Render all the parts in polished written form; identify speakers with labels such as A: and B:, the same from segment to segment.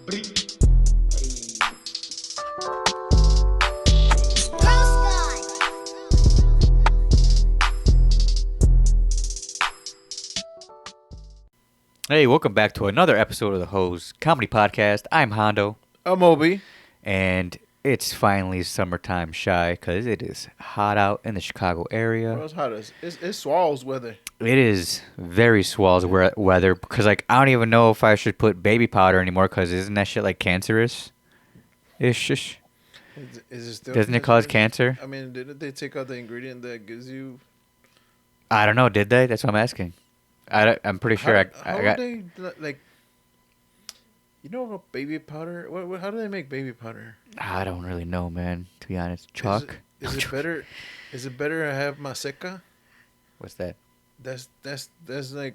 A: Hey, welcome back to another episode of the Hose Comedy Podcast. I'm Hondo,
B: I'm Obi.
A: and it's finally summertime shy because it is hot out in the Chicago area.
B: Bro, it's hot as it's swallows weather.
A: It is very swalls weather because, like, I don't even know if I should put baby powder anymore because isn't that shit, like, cancerous? Ish.
B: Is it still
A: Doesn't it cause cancer?
B: I mean, didn't they take out the ingredient that gives you?
A: I don't know. Did they? That's what I'm asking. I'm pretty sure
B: How
A: I got...
B: they like? You know about baby powder? How do they make baby powder?
A: I don't really know, man, to be honest. Chalk?
B: Is it better? Is it better to have maseca?
A: What's that?
B: That's like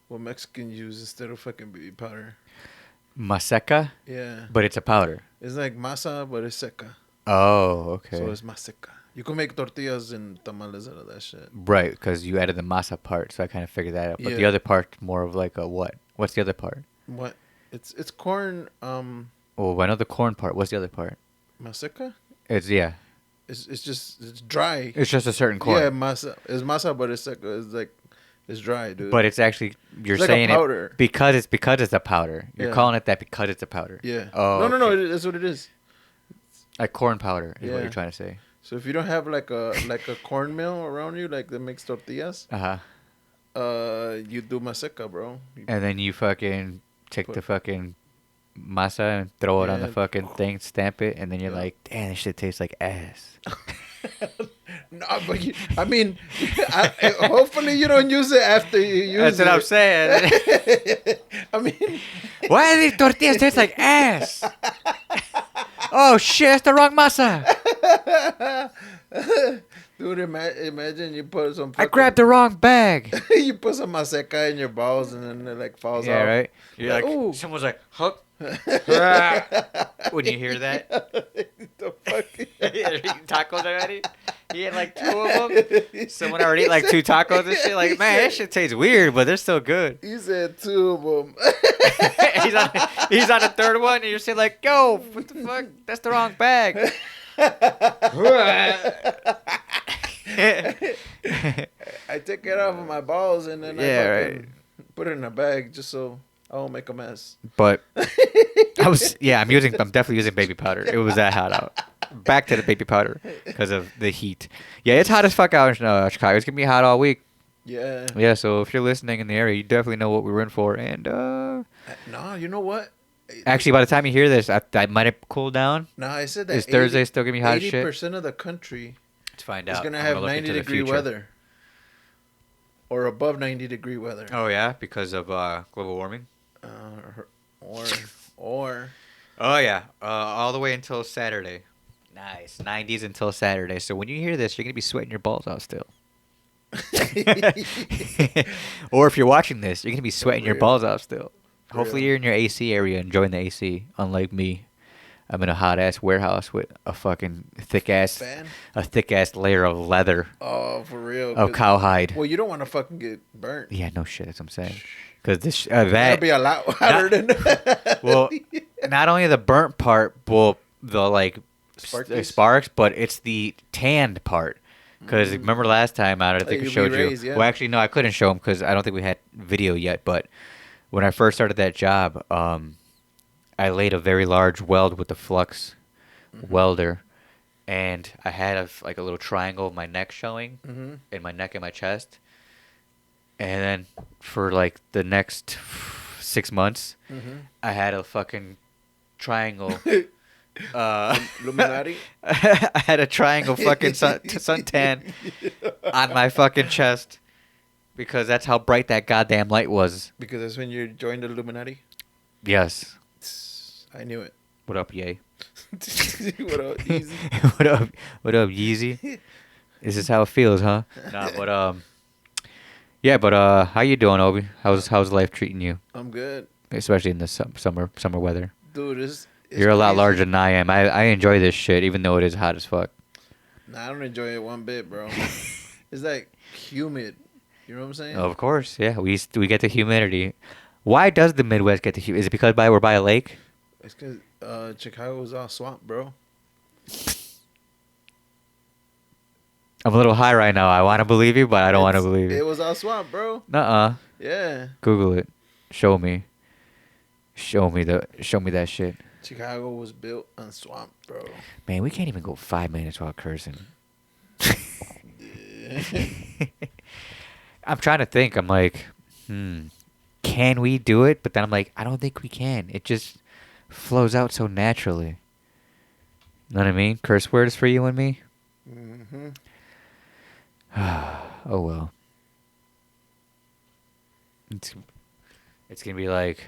B: what Mexicans use instead of fucking baby powder.
A: Maseca?
B: Yeah.
A: But it's a powder.
B: It's like masa, but it's seca.
A: Oh, okay.
B: So it's maseca. You can make tortillas and tamales out of that shit.
A: Right, because you added the masa part, so I kind of figured that out. But the
B: Yeah.
A: other part, more of like a what? What's the other part?
B: What? It's corn.
A: Oh, I know the corn part. What's the other part?
B: Maseca.
A: It's
B: It's dry.
A: It's just a certain corn.
B: Yeah, masa. It's masa, but it's seca. It's dry, dude.
A: But it's actually you're
B: It's like
A: saying
B: a powder.
A: it because it's a powder. You're
B: Yeah.
A: calling it that because it's a powder.
B: Yeah.
A: Oh.
B: No.
A: okay.
B: That's what it is.
A: Like corn powder is what
B: Yeah.
A: you're trying to say.
B: So if you don't have like a corn mill around you, like that makes tortillas, you do maseca, bro.
A: And then you fucking take the fucking masa and throw it on the
B: Yeah.
A: fucking thing, stamp it, and then you're
B: Yeah.
A: like, damn, this shit tastes like ass.
B: No, but hopefully you don't use it after you use
A: That's what I'm saying.
B: I mean,
A: Why do these tortillas taste like ass? Oh shit, that's the wrong masa.
B: dude, imagine you put some.
A: I grabbed the wrong bag.
B: You put some maseca in your balls and then it like falls
A: Yeah,
B: off.
A: right? You're like,
B: Ooh.
A: someone's like, huh? When you hear that.
B: The fuck?
A: You're eating tacos already? He had like 2 of them. Someone already ate like 2 tacos and shit. Like, man, that shit tastes weird, but they're still good.
B: You said 2 of them.
A: he's on the 3rd one, and you're saying like, yo, what the fuck? That's the wrong bag.
B: I take it off of my balls and then I fucking put it in a bag just so I won't make a mess.
A: But I'm definitely using baby powder. It was that hot out. Back to the baby powder because of the heat. Yeah, it's hot as fuck out in Chicago. It's gonna be hot all week.
B: Yeah.
A: Yeah, so if you're listening in the area, you definitely know what we're in for. And
B: No, you know what?
A: actually, by the time you hear this, I might have cooled down.
B: No, I said that.
A: Is Thursday still gonna be hot as shit?
B: 80% of the country
A: Let's find
B: is
A: out.
B: gonna
A: I'm
B: have
A: look into the
B: 90-degree
A: future.
B: weather, or above 90-degree weather.
A: Oh yeah, because of global warming.
B: Or
A: Oh yeah, all the way until Saturday. Nice, 90s until Saturday. So when you hear this, you're gonna be sweating your balls out still. Or if you're watching this, you're gonna be sweating your balls out still.
B: For
A: Hopefully
B: real.
A: you're in your AC area enjoying the AC. Unlike me, I'm in a hot ass warehouse with a fucking thick ass layer of leather
B: Oh, for real.
A: of cowhide.
B: Well, you don't want to fucking get burnt.
A: Yeah, no shit. That's what I'm saying. Because this
B: That'd
A: that
B: be a lot hotter than
A: well, not only the burnt part, well, the like sparks, but it's the tanned part. Because remember last time I don't think I showed you.
B: Yeah.
A: Well, actually, no, I couldn't show him because I don't think we had video yet. But when I first started that job, I laid a very large weld with the flux welder, and I had a little triangle of my neck showing, in my neck and my chest. And then for like the next 6 months, I had a fucking triangle.
B: Illuminati.
A: I had a triangle fucking suntan on my fucking chest because that's how bright that goddamn light was.
B: Because that's when you joined the Illuminati.
A: Yes.
B: I knew it.
A: What up, Ye?
B: What up, easy?
A: What up, Yeezy? This is how it feels, huh? Nah, but yeah, but how you doing, Obi? How's life treating you?
B: I'm good,
A: Especially in the summer weather.
B: dude. It's
A: You're a lot
B: crazy.
A: larger than I am. I enjoy this shit, even though it is hot as fuck.
B: Nah, I don't enjoy it one bit, bro. It's like humid. You know what I'm saying?
A: Of course, yeah. We get the humidity. Why does the Midwest get the humidity? Is it because we're by a lake?
B: It's because Chicago was all swamp, bro.
A: I'm a little high right now. I want to believe you, but I don't want to believe
B: It
A: you.
B: was all swamp, bro.
A: Nuh-uh.
B: Yeah.
A: Google it. Show me. Show me that shit.
B: Chicago was built on swamp, bro.
A: Man, we can't even go 5 minutes without cursing. I'm trying to think. I'm like, can we do it? But then I'm like, I don't think we can. It just flows out so naturally. Know what I mean? Curse words for you and me?
B: Mm-hmm.
A: Oh, well. It's going to be like,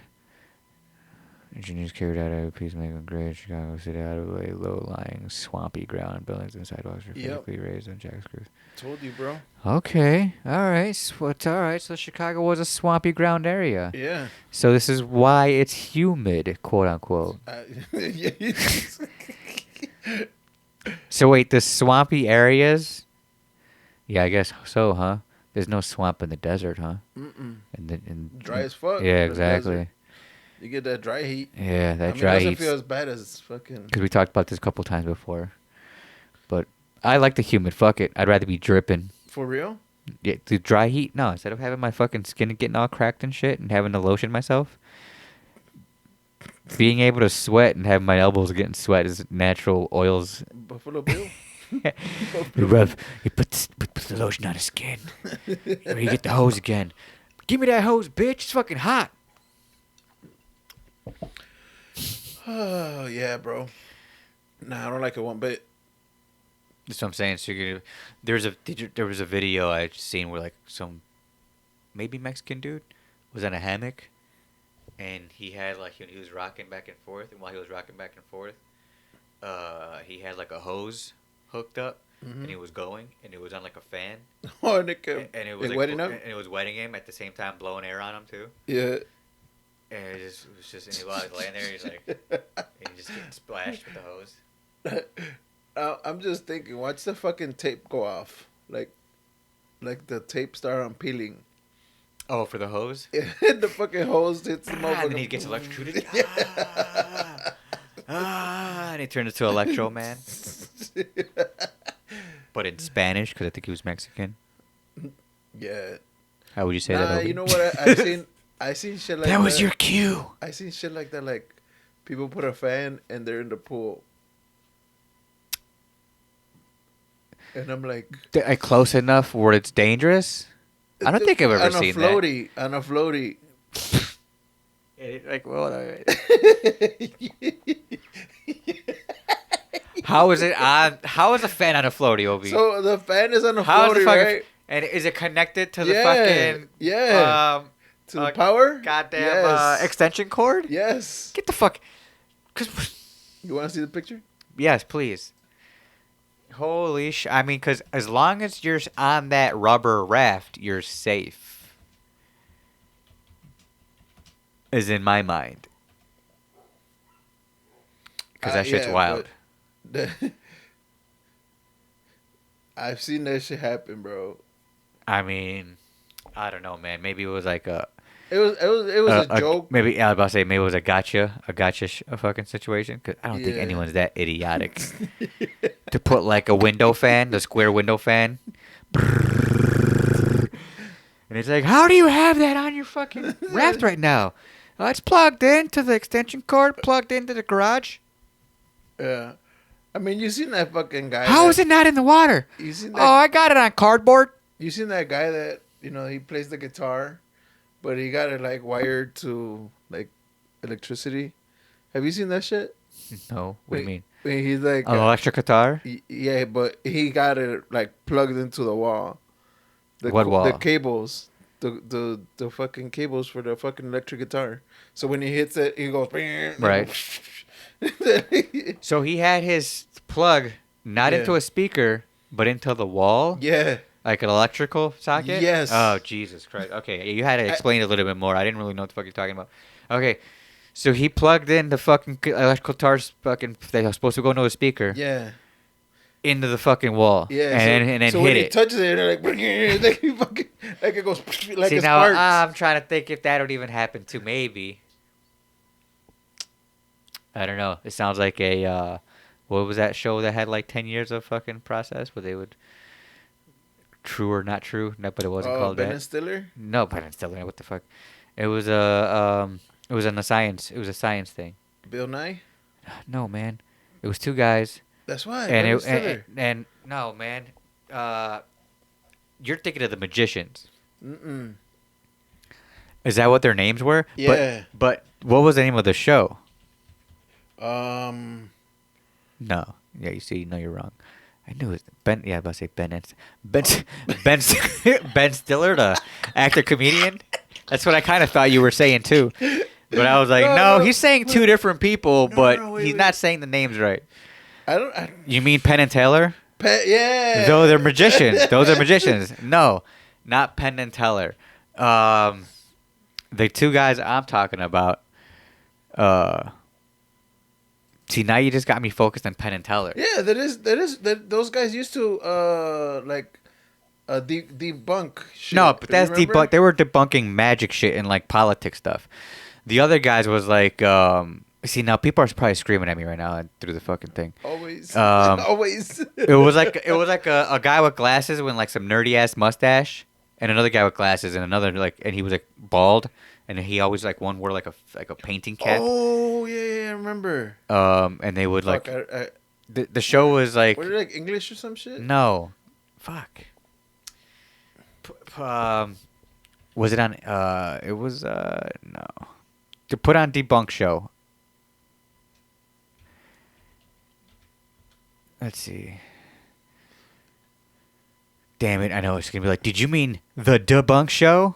A: engineers carried out a peacemaking grade Chicago City out of a low-lying, swampy ground. Buildings and sidewalks were physically raised on jack screws.
B: Told you, bro.
A: Okay. All right. So it's all right. So Chicago was a swampy ground area.
B: Yeah.
A: So this is why it's humid, quote unquote. So wait, the swampy areas? Yeah, I guess so, huh? There's no swamp in the desert, huh?
B: Dry as fuck.
A: Yeah, exactly.
B: You get that dry heat.
A: Yeah, that dry heat.
B: It doesn't feel as bad as fucking.
A: Because we talked about this a couple times before. But I like the humid. Fuck it. I'd rather be dripping.
B: For real?
A: Yeah, the dry heat? No, instead of having my fucking skin getting all cracked and shit and having to lotion myself, being able to sweat and having my elbows getting sweat is natural oils.
B: Buffalo Bill?
A: You put the lotion on his skin. Or you get the hose again. Give me that hose, bitch. It's fucking hot.
B: Oh, yeah, bro. Nah, I don't like it one bit.
A: That's what I'm saying. So there was a video I seen where like some maybe Mexican dude was in a hammock, and he had like he was rocking back and forth, and while he was rocking back and forth, he had like a hose hooked up, and he was going, and it was on like a fan.
B: Oh, and
A: it was like
B: wetting him?
A: and it was wetting him at the same time, blowing air on him too.
B: Yeah.
A: And it was just, and he was laying there, he's like, and he just getting splashed with the hose.
B: I'm just thinking, watch the fucking tape go off. Like the tape start on peeling.
A: Oh, for the hose?
B: And the fucking hose hits the motherfucker.
A: And then he gets electrocuted. And he turns into Electro Man. But in Spanish, because I think he was Mexican.
B: Yeah.
A: How would you say that?
B: You know what? I seen shit like that.
A: That was your cue.
B: I seen shit like that, like people put a fan and they're in the pool. And I'm like...
A: Close enough where it's dangerous? I don't think I've ever seen that.
B: On a floaty.
A: Like, well, how is it on? How is a fan on a floaty, Obi?
B: So the fan is on a floaty, right?
A: And is it connected to the fucking...
B: Yeah. To the power?
A: Goddamn extension cord?
B: Yes.
A: Get the fuck...
B: You want to see the picture?
A: Yes, please. Holy sh... I mean, because as long as you're on that rubber raft, you're safe. Is in my mind. Because that shit's wild.
B: I've seen that shit happen, bro.
A: I mean, I don't know, man. Maybe it was like a...
B: It was a joke.
A: Maybe I was about to say maybe it was a gotcha fucking situation. Cause I don't think anyone's that idiotic to put like a window fan, the square window fan, and it's like, how do you have that on your fucking raft right now? It's plugged into the extension cord, plugged into the garage.
B: Yeah, I mean, you seen that fucking guy?
A: How is it not in the water?
B: You seen that?
A: Oh, I got it on cardboard.
B: You seen that guy that he plays the guitar? But he got it like wired to like electricity. Have you seen that shit?
A: No. What do you mean?
B: He's like
A: an electric guitar.
B: Yeah, but he got it like plugged into the wall.
A: What wall?
B: The cables, the fucking cables for the fucking electric guitar. So when he hits it, he goes
A: right. So he had his plug not into a speaker, but into the wall.
B: Yeah.
A: Like an electrical socket?
B: Yes.
A: Oh, Jesus Christ. Okay, you had to explain it a little bit more. I didn't really know what the fuck you're talking about. Okay, so he plugged in the fucking electrical guitars fucking that was supposed to go into a speaker.
B: Yeah.
A: Into the fucking wall.
B: Yeah.
A: And then
B: so
A: hit
B: when
A: it.
B: he touches it, like it goes like
A: See,
B: it
A: now,
B: sparks. I'm trying to think if that would even happen too. Maybe. See, now,
A: I'm trying to think if that would even happen too. Maybe. See, now, I'm trying to think if that would even happen too. Maybe. See, now, I'm trying to think if that would even happen too. Maybe. I don't know. It sounds like a what was that show that had like 10 years of fucking process where they would true or not true? No, but it wasn't
B: Oh,
A: called
B: Ben
A: that.
B: and Stiller.
A: No, but it's still what the fuck? It was it was in a science. It was a science thing.
B: Bill Nye.
A: No, man. It was two guys,
B: That's why
A: and
B: Ben and
A: it
B: Stiller.
A: and no, man. Uh, you're thinking of the magicians.
B: Mm-mm.
A: Is that what their names were?
B: Yeah.
A: But what was the name of the show?
B: Um.
A: No. Yeah, you see, no, you're wrong. I knew it. Ben. Yeah, I was about to say Ben. Ben. Ben. Ben Stiller, the actor comedian. That's what I kind of thought you were saying too. But I was like, no, he's saying two different people, but
B: wait,
A: he's
B: wait.
A: not saying the names right.
B: I don't.
A: You mean Penn and Teller?
B: Yeah.
A: Though they're magicians. Those are magicians. No, not Penn and Teller. The two guys I'm talking about. See, now you just got me focused on Penn and Teller.
B: Yeah, those guys used to debunk shit.
A: No, but that's
B: Remember?
A: debunk. They were debunking magic shit and like politics stuff. The other guys was like, see, now people are probably screaming at me right now through the fucking thing.
B: Always.
A: Um,
B: Always.
A: It was like a guy with glasses with like some nerdy ass mustache, and another guy with glasses, and another and he was like bald, and he always like one wore like a painting cap.
B: Oh yeah, I remember.
A: And they would
B: Fuck,
A: like the show was like
B: were they like English or some shit?
A: no, fuck. Was it on? It was no. To put on debunk show. Let's see. Damn it! I know it's gonna be like. Did you mean the debunk show?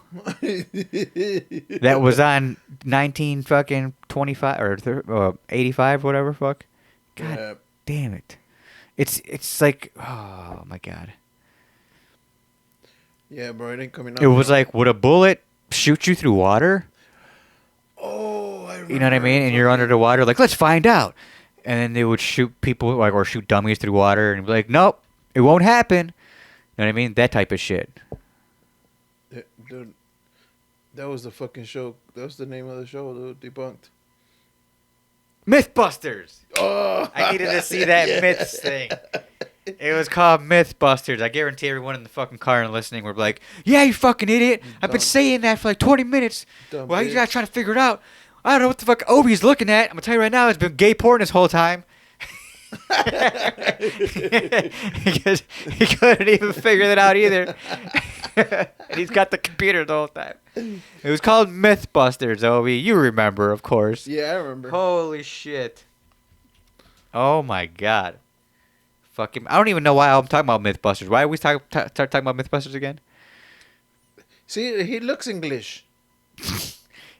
A: That was on 19 fucking 25 or 85, whatever. Fuck. God
B: Yeah.
A: damn it! It's like oh my god.
B: Yeah, bro, it ain't coming up.
A: It was like, would a bullet shoot you through water?
B: Oh, I remember.
A: You know what I mean? And you're under the water, like, let's find out. And then they would shoot people, like, or shoot dummies through water, and be like, nope, it won't happen. You know what I mean? That type of shit.
B: Dude, that was the fucking show. That was the name of the show, dude. Debunked.
A: Mythbusters.
B: Oh,
A: I needed to see that
B: yeah.
A: myths thing. It was called Mythbusters. I guarantee everyone in the fucking car and listening were like, yeah, you fucking idiot. I've been
B: Dumb.
A: saying that for like 20 minutes.
B: Dumb
A: Why are you
B: bitch.
A: guys trying to figure it out? I don't know what the fuck Obi's looking at. I'm going to tell you right now, it's been gay porn this whole time. Because he couldn't even figure that out either. And he's got the computer the whole time. It was called Mythbusters, Obi. You remember, of course.
B: Yeah, I remember.
A: Holy shit. Oh my god. Fucking, I don't even know why I'm talking about Mythbusters. Why are we start talking about Mythbusters again?
B: See, he looks English.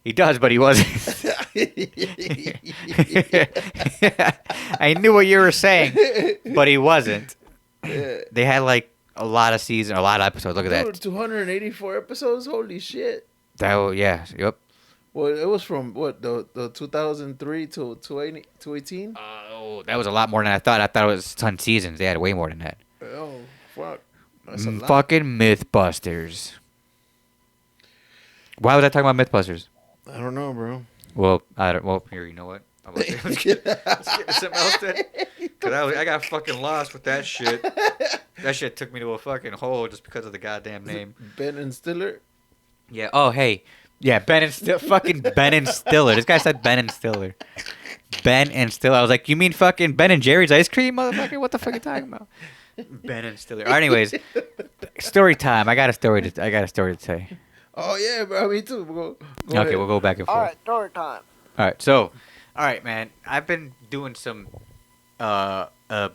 A: He does, but he wasn't. I knew what you were saying, but he wasn't.
B: Yeah.
A: They had like a lot of seasons, a lot of episodes. Look at
B: Dude,
A: that.
B: 284 episodes. Holy shit.
A: Yeah, yep.
B: Well, it was from what the 2003 to 218.
A: Oh, that was a lot more than I thought. I thought it was 10 seasons. They had way more than that.
B: Oh fuck. That's a lot.
A: Fucking Mythbusters. Why was I talking about Mythbusters?
B: I don't know, bro.
A: Well, I don't. Well, here, you know what? Let's get to something else then. Cause I got fucking lost with that shit. That shit took me to a fucking hole just because of the goddamn name.
B: Ben and Stiller.
A: Yeah. Oh, hey. Yeah, Ben and fucking Ben and Stiller. This guy said Ben and Stiller. Ben and Stiller. I was like, you mean fucking Ben and Jerry's ice cream, motherfucker? What the fuck are you talking about? Ben and Stiller. Anyways, story time. I got a story to say.
B: Oh yeah, bro. Me too. Go
A: Okay,
B: ahead.
A: we'll go back and forth.
C: All right, story time.
A: All right, so, all right, man. I've been doing some,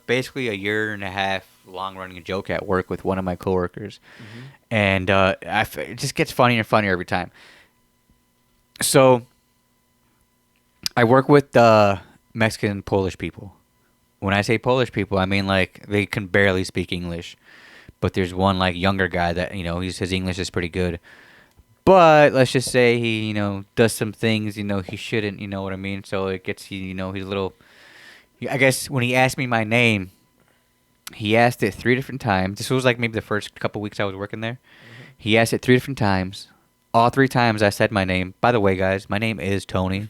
A: basically a year and a half long running joke at work with one of my coworkers, and it just gets funnier and funnier every time. So, I work with Mexican Polish people. When I say Polish people, I mean like they can barely speak English, but there's one like younger guy that his English is pretty good. But let's just say he, does some things, he shouldn't, you know what I mean? So it gets, he's a little, I guess when he asked me my name, he asked it 3 different times. This was like maybe the first couple weeks I was working there. He asked it 3 different times. All three times I said my name. By the way, guys, my name is Tony.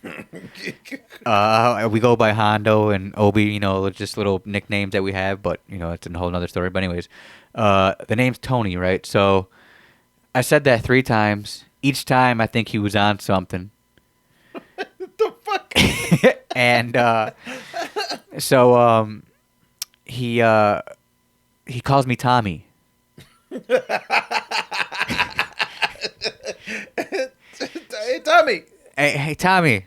A: We go by Hondo and Obi, just little nicknames that we have, but it's a whole nother story. But anyways, the name's Tony, right? So I said that three times. Each time I think he was on something.
B: What the fuck?
A: And so he calls me Tommy.
B: Hey, Tommy.
A: Hey Tommy.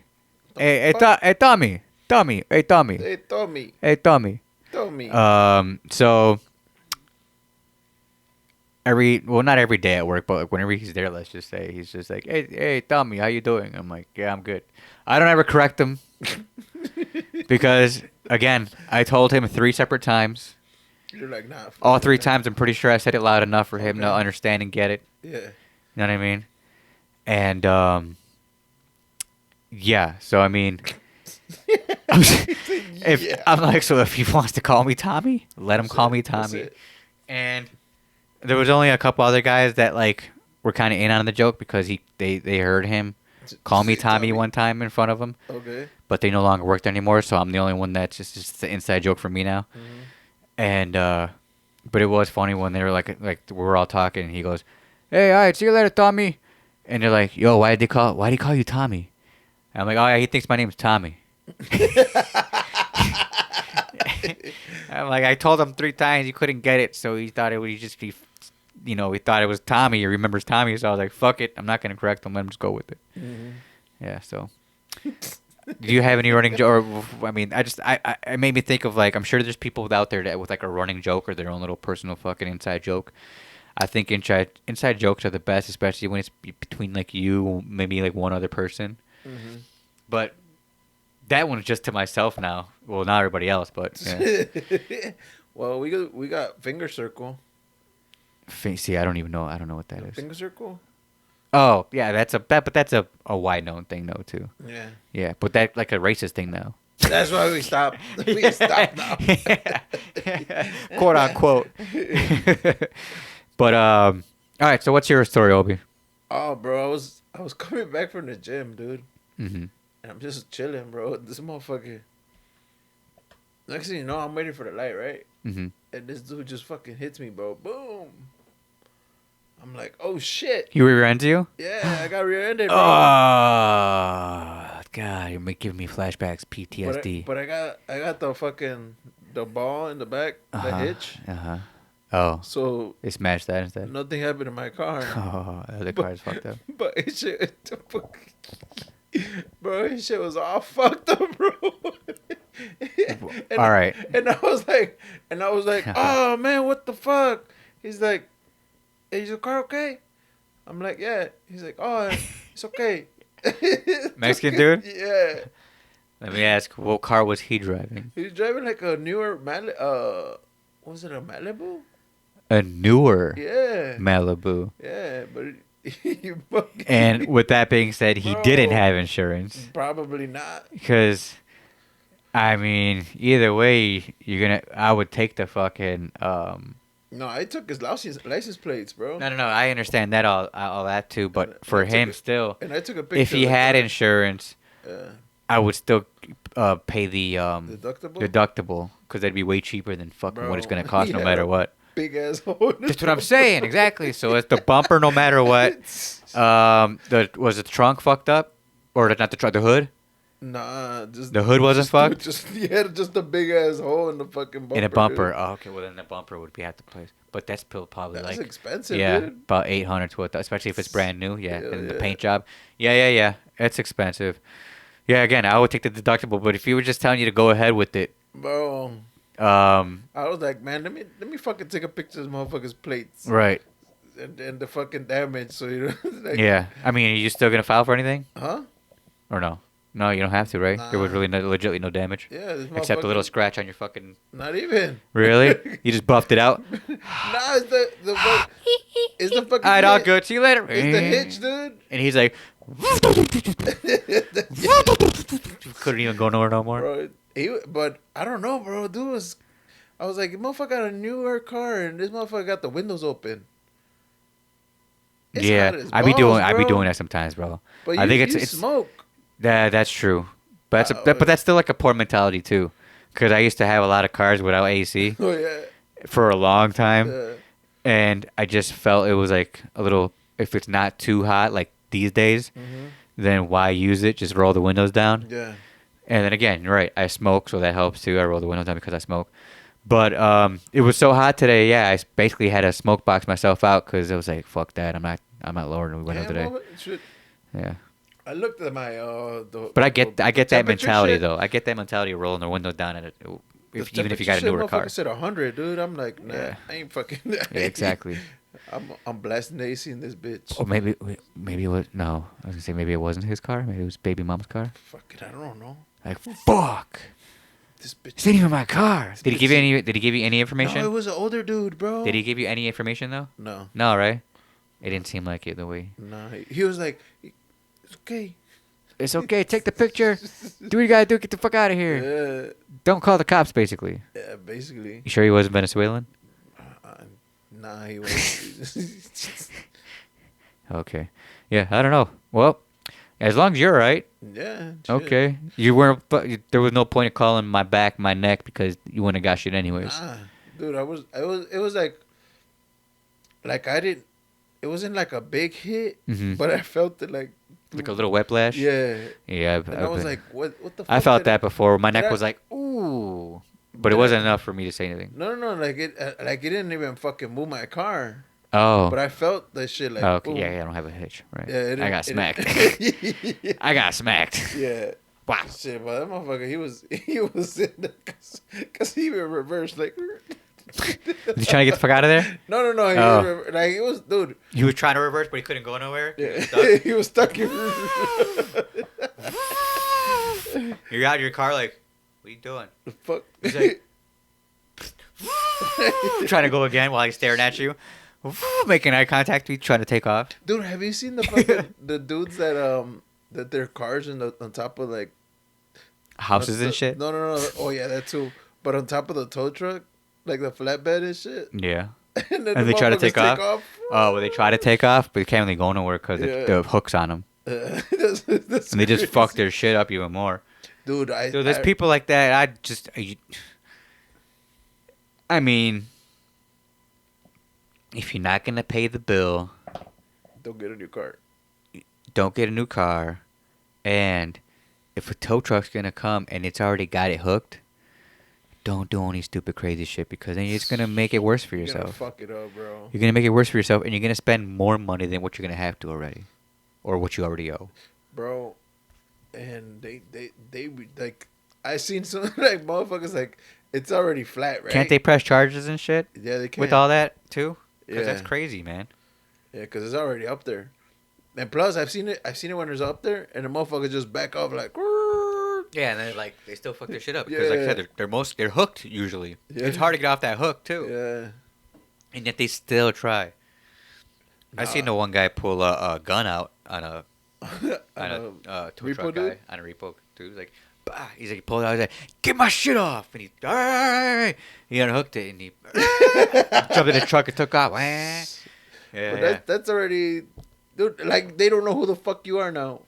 B: Fuck.
A: Hey Tommy. Tommy. Hey Tommy.
B: Hey, Tommy.
A: Hey Tommy.
B: Tommy.
A: So not every day at work, but like whenever he's there, let's just say he's just like, hey Tommy, how you doing? I'm like, yeah, I'm good. I don't ever correct him because again, I told him 3 separate times.
B: You're like, nah.
A: All 3 times, I'm pretty sure I said it loud enough for him to
B: Okay.
A: understand and get it.
B: Yeah.
A: You know what I mean? And yeah. So I mean, if
B: Yeah.
A: I'm like, so if he wants to call me Tommy, let him
B: That's
A: call
B: it.
A: me
B: That's
A: Tommy.
B: it.
A: And there was only a couple other guys that like were kind of in on the joke because they heard him call me
B: Say
A: Tommy one time in front of him,
B: Okay.
A: but they no longer work there anymore. So I'm the only one that's just the inside joke for me now.
B: Mhm.
A: And but it was funny when they were like we were all talking, and he goes, "Hey, all right, see you later, Tommy." And they're like, "Yo, why did he call you Tommy?" And I'm like, "Oh yeah, he thinks my name's Tommy." I'm like, I told him 3 times he couldn't get it, so he thought it would just be, he thought it was Tommy. He remembers Tommy, so I was like, fuck it, I'm not gonna correct him. Let him just go with it.
B: Mhm.
A: Yeah. So, do you have any running joke? Or I mean, it made me think of like, I'm sure there's people out there that with like a running joke or their own little personal fucking inside joke. I think inside jokes are the best, especially when it's between like you, maybe like one other person.
B: Mhm.
A: But that one's just to myself now. Well, not everybody else, but yeah.
B: Well, we got finger circle.
A: See, I don't know what that is.
B: Finger circle.
A: Oh, yeah, but that's a wide known thing though too.
B: Yeah.
A: Yeah, but that like a racist thing now.
B: That's why we stopped. We stopped now.
A: Quote unquote. But all right. So what's your story, Obi?
B: Oh, bro, I was coming back from the gym, dude,
A: Mm-hmm.
B: and I'm just chilling, bro. This motherfucker. Next thing you know, I'm waiting for the light, right?
A: Mm-hmm.
B: And this dude just fucking hits me, bro. Boom. I'm like, oh shit.
A: You rear-ended you?
B: Yeah, I got rear-ended, bro.
A: Oh God, you're giving me flashbacks, PTSD.
B: But I got the ball in the back, the hitch.
A: Uh-huh. Oh,
B: So
A: they smashed that instead.
B: nothing happened to my car.
A: Oh, the other car's fucked up.
B: But his shit, bro, his shit was all fucked up, bro.
A: All right.
B: And I was like, oh man, what the fuck? He's like, is your car okay? I'm like, yeah. He's like, oh, it's okay.
A: Mexican dude?
B: Yeah.
A: Let me ask, what car was he driving?
B: He's driving like a newer was it a Malibu?
A: A newer
B: Yeah.
A: Malibu.
B: Yeah, but he fucking,
A: And with that being said, he
B: Bro.
A: didn't have insurance.
B: probably not.
A: Because, I mean, either way, I would take the fucking,
B: No, I took his license plates, bro.
A: No, I understand that all that too, but
B: And
A: for
B: I took
A: him
B: it-
A: still,
B: And I took a picture.
A: if he
B: like
A: had
B: that.
A: insurance, I would still pay the
B: Deductible.
A: deductible because that'd be way cheaper than fucking what it's
B: Bro,
A: gonna cost no
B: he
A: matter
B: had a
A: what.
B: Big ass hole.
A: That's what I'm saying, exactly. So it's the bumper no matter what. Was the trunk fucked up, or not the trunk, the hood?
B: Nah, just
A: The hood wasn't fucked?
B: Just a big ass hole in the fucking bumper.
A: In a bumper.
B: dude.
A: Oh, okay. Well, then the bumper would be at the place, but that's probably
B: That's
A: like
B: expensive,
A: yeah,
B: dude.
A: about 800 to 1,000, especially if it's brand new. Yeah,
B: Hell
A: and the
B: yeah.
A: paint job. Yeah. It's expensive. Yeah, again, I would take the deductible, but if he was just telling you to go ahead with it,
B: Bro,
A: I
B: was like, man, let me fucking take a picture of this motherfucker's plates
A: right.
B: and the fucking damage. So you know, like,
A: Yeah. I mean, are you still gonna file for anything,
B: huh?
A: or no? No, you don't have to, right? There was
B: Nah.
A: really legitimately no damage,
B: Yeah, this
A: except a little
B: motherfucker-
A: scratch on your fucking.
B: Not even.
A: Really? You just buffed it out.
B: Nah, it's the fucking.
A: All right, all
B: hitch.
A: good. See you later.
B: It's the hitch, dude.
A: And he's like, couldn't even go nowhere no more.
B: Bro, but I don't know, bro. I was like, motherfucker got a newer car and this motherfucker got the windows open. It's hot
A: Yeah,
B: as
A: I be
B: balls,
A: doing
B: bro.
A: that sometimes, bro.
B: But
A: I think
B: you
A: it's
B: smoke.
A: that's true, but but that's still like a poor mentality too, because I used to have a lot of cars without AC
B: Oh yeah.
A: for a long time,
B: Uh,
A: and I just felt it was like a little. If it's not too hot like these days,
B: mhm.
A: then why use it? Just roll the windows down.
B: Yeah.
A: And then again, you're right. I smoke, so that helps too. I roll the windows down because I smoke. But it was so hot today. Yeah, basically had to smoke box myself out because it was like, fuck that. I'm not lowering the window
B: Damn,
A: today.
B: shit.
A: Yeah.
B: I looked at my
A: But I
B: the
A: get that
B: temperature
A: mentality
B: shit.
A: though. I get that mentality of rolling the window down at it,
B: The
A: even if you
B: temperature
A: got a
B: shit,
A: newer car.
B: motherfucker said 100, dude. I'm like, nah,
A: Yeah.
B: I ain't fucking.
A: Yeah, exactly.
B: I'm blasting the AC in this bitch.
A: Or maybe it was no. I was gonna say maybe it wasn't his car. Maybe it was baby mom's car.
B: Fuck it, I don't know.
A: Like fuck.
B: This bitch.
A: This ain't even my car. Did he give you
B: bitch-
A: any? Did he give you any information?
B: No, it was an older dude, bro.
A: Did he give you any information though?
B: No,
A: No, right? It didn't seem like it the way.
B: no. He was like, it's okay.
A: It's okay. Take the picture. Do what you gotta do. Get the fuck out of here.
B: Yeah,
A: Don't call the cops. Basically.
B: yeah, basically.
A: You sure he wasn't Venezuelan?
B: Nah, he was.
A: Okay. Yeah, I don't know. Well, as long as you're right.
B: Yeah. Shit.
A: Okay. You weren't. But there was no point of calling my back, my neck, because you wouldn't have got shit anyways.
B: Nah, dude, it was like I didn't. It wasn't like a big hit,
A: Mhm.
B: but I felt it like
A: Like a little whiplash.
B: yeah.
A: Yeah.
B: And I was like, what the fuck?
A: I felt
B: did
A: that before. My neck
B: did I-
A: was like, ooh, but it
B: Did
A: wasn't
B: I-
A: enough for me to say anything.
B: No, like it didn't even fucking move my car,
A: Oh.
B: but I felt that shit like.
A: Oh, okay.
B: ooh.
A: Yeah, I don't have a hitch. Right.
B: Yeah,
A: I got smacked.
B: yeah.
A: I got smacked.
B: Yeah.
A: Wow.
B: Shit, but that motherfucker, he was in the, cause he even reversed like.
A: You trying to get the fuck out of there?
B: No. He
A: Oh.
B: like it was, dude.
A: He was trying to reverse, but he couldn't go nowhere.
B: Yeah, he was stuck in.
A: You're out of your car, like, what are you doing?
B: The fuck.
A: He's like, trying to go again while he's staring at you, making eye contact with you, trying to take off.
B: Dude, have you seen the fucking the dudes that their cars on top of like
A: Houses and shit.
B: No. Oh yeah, that too. But on top of the tow truck, like the flatbed and shit.
A: Yeah.
B: And, then
A: And
B: the
A: they try to
B: motherfuckers
A: take off? Oh, well, they try to take off, but they can't really go nowhere because
B: Yeah.
A: the hook's on them,
B: That's
A: and they just
B: crazy.
A: fuck their shit up even more.
B: Dude,
A: Dude, there's people like that. I mean, if you're not gonna pay the bill,
B: Don't get a new car.
A: don't get a new car. And if a tow truck's gonna come and it's already got it hooked, don't do any stupid crazy shit, because then it's gonna make it worse for
B: You're gonna
A: yourself.
B: fuck it up, bro.
A: You're gonna make it worse for yourself, and you're gonna spend more money than what you're gonna have to already, or what you already owe.
B: Bro, and they like I seen some like motherfuckers like it's already flat, right?
A: Can't they press charges and shit
B: Yeah, they can.
A: with all that too? Because
B: Yeah.
A: that's crazy, man.
B: Yeah, because it's already up there. And plus, I've seen it when it's up there, and the motherfucker just back off like.
A: Yeah, and then like they still fuck their shit up because like I
B: Yeah.
A: said, they're hooked usually.
B: Yeah.
A: It's hard to get off that hook too,
B: Yeah.
A: and yet they still try. I seen the one guy pull a gun out on a tow
B: repo
A: truck
B: dude?
A: guy on a repo dude. Like, bah! He's like, he pulled it out. He's like, get my shit off, and he unhooked it and he jumped in the truck and took off. Wah. Yeah,
B: But that's already, dude. Like they don't know who the fuck you are now.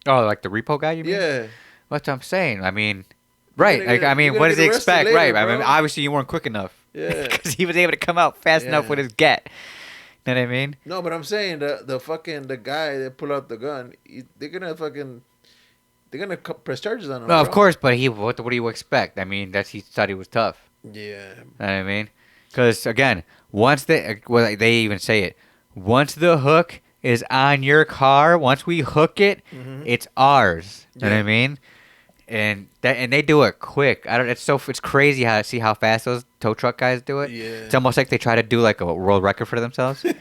A: Oh, like the repo guy, you mean?
B: Yeah.
A: That's what I'm saying. I mean, right.
B: gonna
A: Like,
B: get-
A: I mean,
B: you're
A: what
B: gonna
A: does he
B: get arrested
A: expect?
B: later,
A: Right. I mean,
B: bro.
A: obviously you weren't quick enough.
B: Yeah.
A: Because he was able to come out fast enough
B: Yeah.
A: with his get. You know what I mean?
B: No, but I'm saying the guy that pulled out the gun, they're gonna press charges on him.
A: No, of
B: bro.
A: course, but what do you expect? I mean, he thought he was tough.
B: Yeah.
A: You know what I mean? Because, again, once they even say it, once the hook is on your car, once we hook it,
B: Mhm.
A: it's ours. You know what I
B: Yeah.
A: mean? And they do it quick. It's crazy how fast those tow truck guys do it.
B: Yeah.
A: It's almost like they try to do like a world record for themselves. You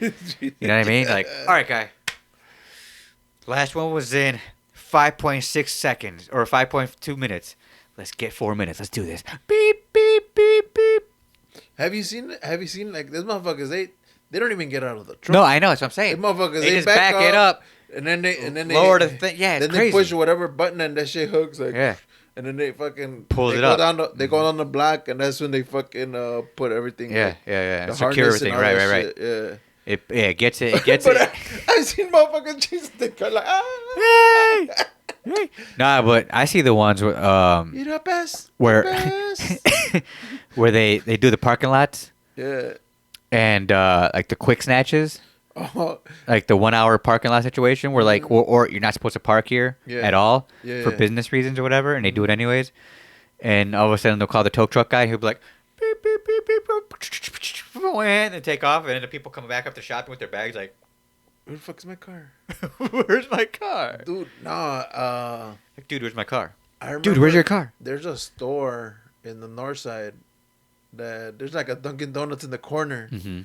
A: know what I mean? Like, all right, guy. Last one was in 5.6 seconds or 5.2 minutes. Let's get 4 minutes. Let's do this. Beep beep beep beep.
B: Have you seen like these motherfuckers? They don't even get out of the truck.
A: No, I know. That's what I'm
B: These
A: saying.
B: motherfuckers
A: They just back it up.
B: and then they
A: Lower the thing. Yeah, it's
B: then
A: crazy.
B: they push whatever button and that shit hooks like.
A: Yeah.
B: And then they fucking
A: Pulls
B: they
A: it
B: go
A: up.
B: Down they go down the block, and that's when they fucking put everything.
A: Yeah,
B: like,
A: yeah, yeah.
B: the
A: Secure
B: harness and
A: everything.
B: all
A: Right,
B: that
A: right, right.
B: shit,
A: It gets it. It gets
B: But
A: it.
B: I seen motherfuckers chase the car like,
A: Hey! Hey! Nah, but I see the ones where
B: you the best,
A: where
B: the best.
A: where they do the parking lots
B: Yeah.
A: and like the quick snatches,
B: Oh,
A: like the 1 hour parking lot situation where like or you're not supposed to park here
B: yeah.
A: at all
B: Yeah.
A: for business reasons or whatever, and they do it anyways. And all of a sudden they'll call the tow truck guy. He'll be like, beep beep beep beep, beep, and then take off, and then the people come back up to shopping with their bags like,
B: Where the fuck is my car?
A: where's my car?
B: Dude, nah,
A: Like, dude, where's my car?
B: I remember
A: Dude, where's your car?
B: there's a store in the north side that there's like a Dunkin' Donuts in the corner.
A: Mm-hmm.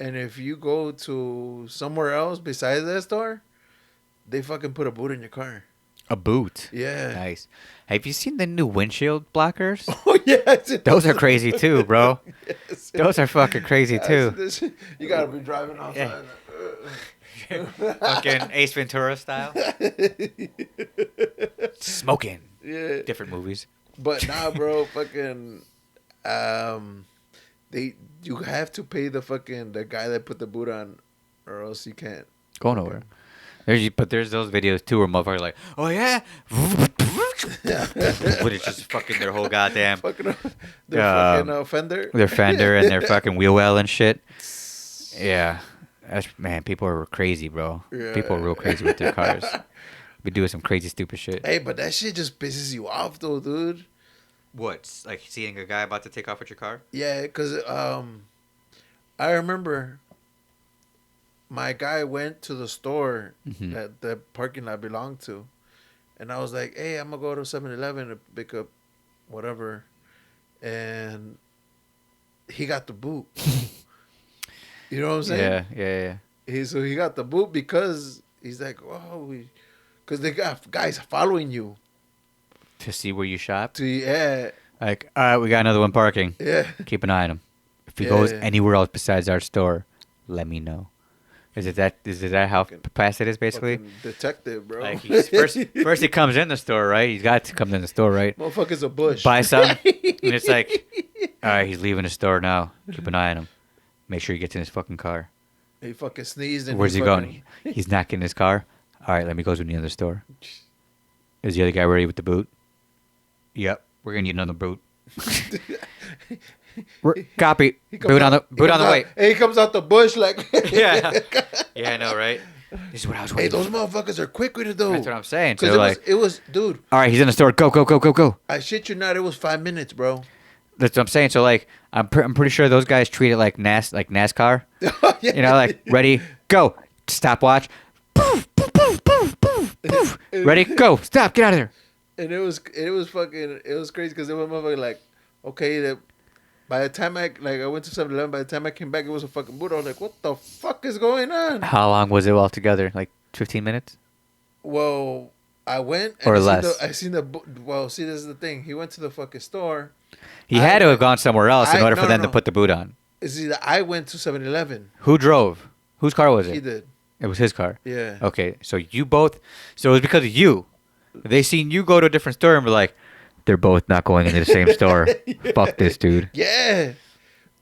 B: And if you go to somewhere else besides that store, they fucking put a boot in your car.
A: A boot.
B: Yeah.
A: Nice. Have you seen the new windshield blockers?
B: Oh, yes.
A: Those are crazy too, bro.
B: Yes.
A: Those are fucking crazy too.
B: You gotta be driving outside.
A: Fucking Ace Ventura style. Smoking.
B: Yeah.
A: Different movies.
B: But nah, bro, fucking, you have to pay the guy that put the boot on, or else you can't.
A: Go nowhere. There's those videos too where motherfuckers are like, oh yeah, but it's just fucking their whole goddamn
B: Fucking fucking fender.
A: their fender and their fucking wheel well and shit. Yeah, man, people are crazy, bro.
B: Yeah.
A: People are real crazy with their cars. Be doing some crazy stupid shit.
B: Hey, but that shit just pisses you off, though, dude.
A: What? Like seeing a guy about to take off with your car?
B: Yeah, because I remember my guy went to the store
A: Mhm.
B: that the parking lot belonged to. And I was like, hey, I'm going to go to 7-Eleven to pick up whatever. And he got the boot. You know what I'm saying?
A: Yeah.
B: So he got the boot because he's like, oh, because they got guys following you.
A: To see where you shop?
B: Yeah.
A: Like, all right, we got another one parking.
B: Yeah.
A: Keep an eye on him. If he goes
B: Yeah.
A: anywhere else besides our store, let me know. Is it that how fast it is, basically?
B: Fucking detective, bro.
A: Like, first he comes in the store, right? He's got to come in the store, right?
B: Motherfucker's a bush.
A: Buy something, and it's like, all right, he's leaving the store now. Keep an eye on him. Make sure he gets in his fucking car.
B: He fucking sneezed. And
A: Where's he going? He's not getting his car. All right, let me go to the other store. Is the other guy ready with the boot? Yep, we're gonna need another boot. Copy. Boot on the way.
B: Hey, he comes out the bush like.
A: Yeah, I know, right? This is what I was
B: Hey,
A: waiting.
B: those motherfuckers are quick with it though.
A: That's what I'm saying.
B: Because
A: So
B: it was, dude.
A: all right, he's in the store. Go.
B: I shit you not, it was 5 minutes, bro.
A: That's what I'm saying. So like, I'm pretty sure those guys treat it like NASCAR.
B: Yeah.
A: You know, like ready, go, stopwatch. Poof, poof, poof, poof, poof, poof. Ready, go, stop, get out of there.
B: And it was crazy because it was motherfucker like, okay, that by the time I went to 7-Eleven, by the time I came back, it was a fucking boot. I was like, what the fuck is going on?
A: How long was it all together? Like 15 minutes?
B: Well, I went and
A: Or
B: I
A: less.
B: seen the well, see, this is the thing. He went to the fucking store.
A: He had to have gone somewhere else in order for them to
B: no.
A: put the boot on.
B: See, I went to 7-Eleven.
A: Who drove? Whose car was
B: He
A: it?
B: did.
A: It was his car.
B: Yeah.
A: Okay, so you both. So it was because of you. They seen you go to a different store and were like, they're both not going into the same store. Fuck this dude.
B: Yeah.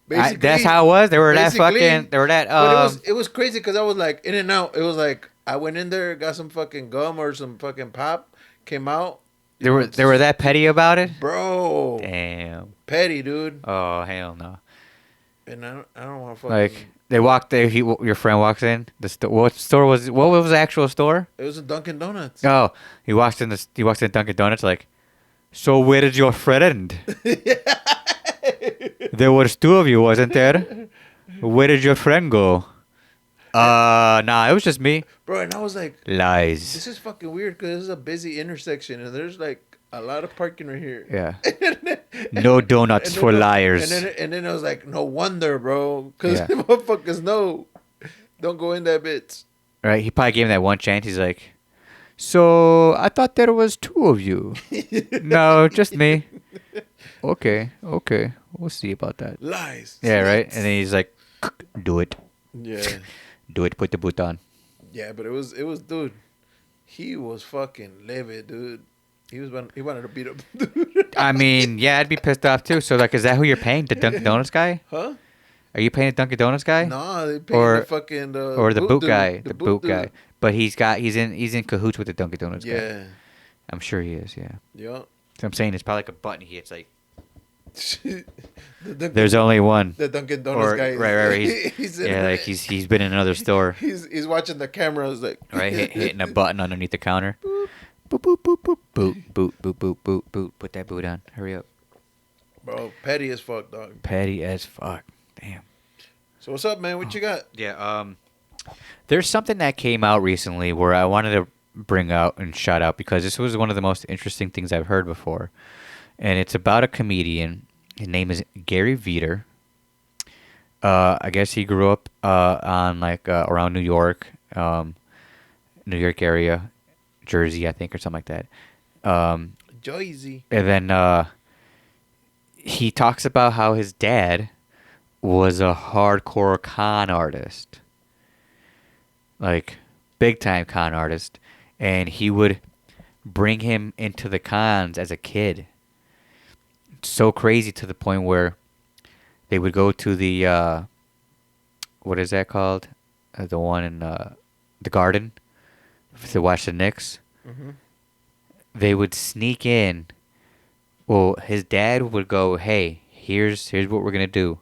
A: That's how it was. They were that fucking. They were that.
B: But it was crazy because I was like in and out. It was like I went in there, got some fucking gum or some fucking pop, came out.
A: They were that petty about it.
B: Bro.
A: Damn.
B: Petty, dude.
A: Oh hell no.
B: And I don't want to fucking.
A: Like they walked there. Your friend walks in. What store was? What was the actual store?
B: It was a Dunkin' Donuts.
A: Oh, he walks in Dunkin' Donuts like. So where did your friend? There was two of you, wasn't there? Where did your friend go? Nah, it was just me.
B: Bro, and I was like,
A: Lies.
B: this is fucking weird because this is a busy intersection and there's like a lot of parking right here.
A: Yeah. No donuts for liars.
B: And then I was like, no wonder, bro. Because
A: Yeah.
B: motherfuckers know. Don't go in that bitch.
A: Right? He probably gave him that one chance. He's like, so I thought there was two of you. No, just me. Okay. We'll see about that.
B: Lies.
A: Yeah, right? And then he's like, do it.
B: Yeah.
A: Do it. Put the boot on.
B: Yeah, but it was, dude. He was fucking livid, dude. He wanted to beat up, dude.
A: I mean, yeah, I'd be pissed off too. So, like, is that who you're paying? The Dunkin' Donuts guy?
B: Huh?
A: Are you paying the Dunkin' Donuts guy?
B: No, they paying the
A: Or
B: fucking
A: or the boot
B: dude,
A: guy?
B: the
A: The
B: boot
A: boot guy.
B: dude.
A: But he's in cahoots with the Dunkin' Donuts guy.
B: Yeah.
A: I'm sure he is. Yeah.
B: Yup.
A: So I'm saying it's probably like a button he hits like.
B: the
A: There's
B: Dunkin',
A: only one.
B: the Dunkin' Donuts
A: Or
B: guy
A: right.
B: he's
A: Yeah, like he's been in another store.
B: he's watching the cameras like
A: Right, hitting a button underneath the counter. Boop boop boop boop boop boop boop boop boop boop. Put that boot on. Hurry up.
B: Bro, petty as fuck, dog.
A: Petty as fuck. Damn.
B: So what's up, man? What you got?
A: Yeah. There's something that came out recently where I wanted to bring out and shout out because this was one of the most interesting things I've heard before, and it's about a comedian. His name is Gary Veter. I guess he grew up on like around New York, New York area, Jersey, I think, or something like that.
B: Joyzy.
A: And then he talks about how his dad was a hardcore con artist, like big time con artist, and he would bring him into the cons as a kid. So crazy to the point where they would go to the what is that called? The one in the Garden to watch the Knicks.
B: Mm-hmm.
A: They would sneak in. Well, his dad would go, "Hey, here's what we're gonna do.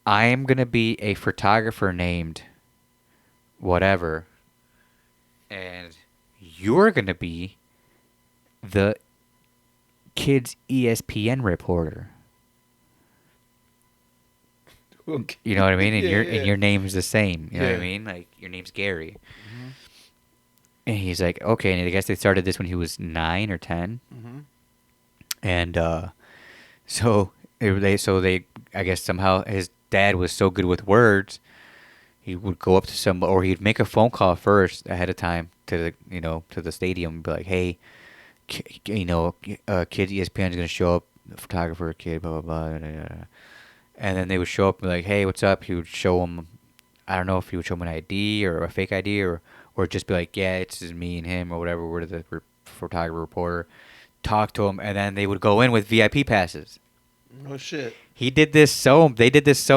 A: I am gonna be a photographer named whatever, and you're gonna be the kid's ESPN reporter."
B: Okay.
A: You know what I mean? And
B: Yeah,
A: and your name's the same. You know what I
B: Yeah.
A: mean? Like your name's Gary.
B: Mm-hmm.
A: And he's like, okay. And I guess they started this when he was 9 or 10.
B: Mm-hmm.
A: And they I guess somehow his dad was so good with words, he would go up to some or he'd make a phone call first ahead of time to the stadium and be like, hey, kid ESPN's gonna show up, the photographer kid, blah blah blah. Da, da, da. And then they would show up and be like, hey, what's up? He would show them, I don't know if he would show them an ID or a fake ID or just be like, yeah, it's just me and him or whatever. We're the photographer reporter. Talk to him, and then they would go in with VIP passes.
B: Oh shit.
A: They did this so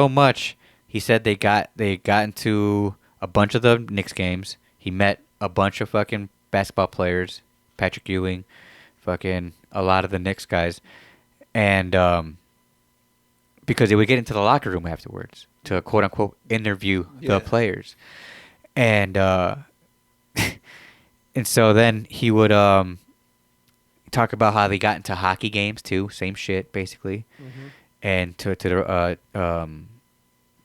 A: much. He said they got into a bunch of the Knicks games. He met a bunch of fucking basketball players, Patrick Ewing, fucking a lot of the Knicks guys, and because they would get into the locker room afterwards to quote unquote interview the players, and and so then he would talk about how they got into hockey games too, same shit basically,
B: Mm-hmm.
A: and to the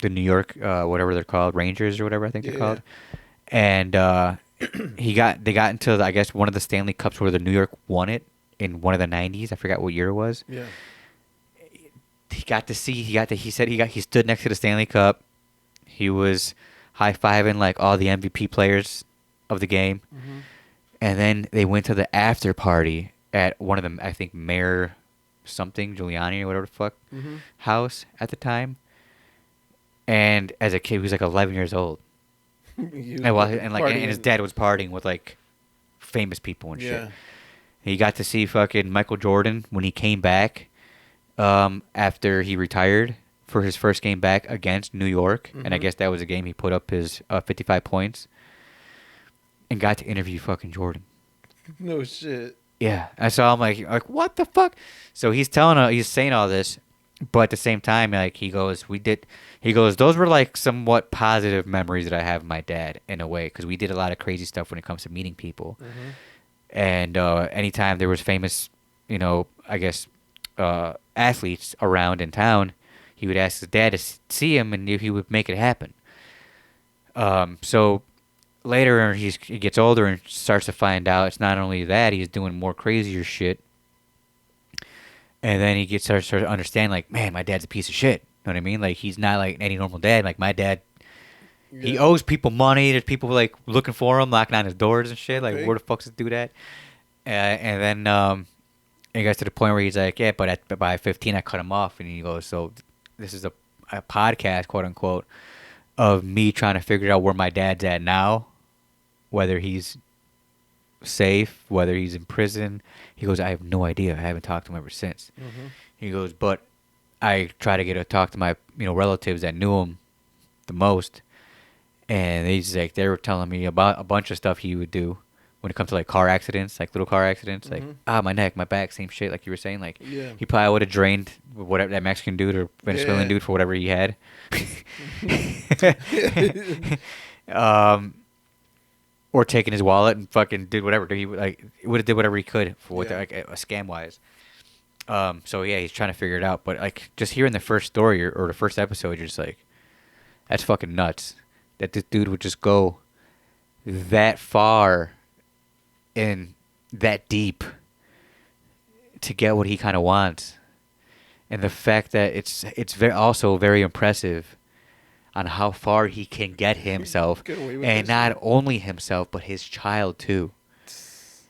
A: New York whatever they're called, Rangers or whatever I think they're called, and they got into I guess one of the Stanley Cups where the New York won it in one of the 90s. I forgot what year it was.
B: Yeah.
A: He stood next to the Stanley Cup. He was high-fiving like all the MVP players of the game.
B: Mm-hmm.
A: And then they went to the after party at one of them, I think Mayor something, Giuliani or whatever the fuck,
B: Mm-hmm.
A: house at the time. And as a kid, he was like 11 years old. And his dad was partying with like famous people and shit. He got to see fucking Michael Jordan when he came back after he retired for his first game back against New York. And I
B: Mhm.
A: guess that was a game he put up his 55 points and got to interview fucking Jordan.
B: No shit.
A: Yeah, I saw him like what the fuck. So he's saying all this, but at the same time, like he goes, those were like somewhat positive memories that I have of my dad in a way because we did a lot of crazy stuff when it comes to meeting people,
B: Mm-hmm.
A: and anytime there was famous, I guess athletes around in town, he would ask his dad to see him and if he would make it happen. So later he gets older and starts to find out it's not only that he's doing more crazier shit, and then he starts to understand like, man, my dad's a piece of shit. You know what I mean? Like he's not like any normal dad. Like my dad, he owes people money. There's people like looking for him, knocking on his doors and shit. Like
B: Okay.
A: where the fuck does it do that? And then it gets to the point where he's like, yeah, but by 15 I cut him off, and he goes, so this is a podcast, quote unquote, of me trying to figure out where my dad's at now, whether he's safe, whether he's in prison. He goes, I have no idea. I haven't talked to him ever since.
B: Mm-hmm.
A: He goes, but I try to get to talk to my relatives that knew him the most, and they were telling me about a bunch of stuff he would do when it comes to like car accidents, like little car accidents, like
B: Mhm.
A: my neck, my back, same shit, like you were saying. Like
B: Yeah.
A: he probably would have drained whatever that Mexican dude or Venezuelan
B: Yeah.
A: dude for whatever he had.
B: Mhm.
A: um, or taken his wallet and fucking did whatever. He would have did whatever he could for what
B: Yeah.
A: like a scam wise. So yeah, he's trying to figure it out. But like just hearing the first story or the first episode, you're just like, that's fucking nuts. That this dude would just go that far and that deep to get what he kind of wants, and the fact that it's also very impressive on how far he can get himself,
B: Get away with
A: and
B: this
A: not
B: shit.
A: only himself but his child too.
B: It's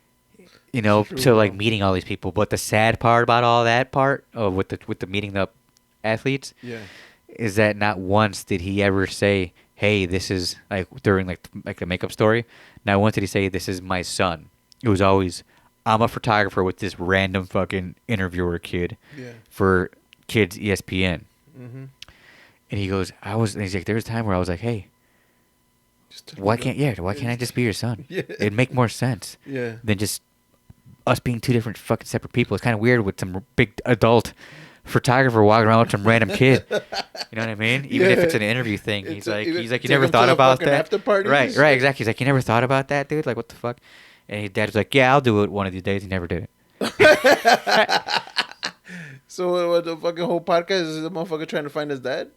B: true,
A: To like
B: bro.
A: meeting all these people. But the sad part about all that part with the meeting the athletes
B: Yeah.
A: is that not once did he ever say, "Hey, this is like during like the makeup story." Not once did he say, "This is my son." It was always, "I'm a photographer with this random fucking interviewer kid
B: Yeah.
A: for Kids ESPN."
B: Mhm.
A: And he goes, and he's like, there was a time where I was like, "Hey,
B: Just tell
A: why
B: me
A: can't why can't I just be your son?
B: Yeah.
A: It'd make more sense
B: Yeah.
A: than just us being two different fucking separate people." It's kind of weird with some big adult photographer walking around with some random kid. You know what I mean? Even if it's an interview thing,
B: It's
A: he's like,
B: even
A: you
B: take
A: never
B: him to
A: thought
B: the
A: about
B: fucking
A: that,
B: after parties and
A: right?
B: shit.
A: Right, exactly. He's like, you never thought about that, dude? Like, what the fuck? And his dad was like, yeah, I'll do it one of these days. He never did it.
B: So what the fucking whole podcast is the motherfucker trying to find his dad?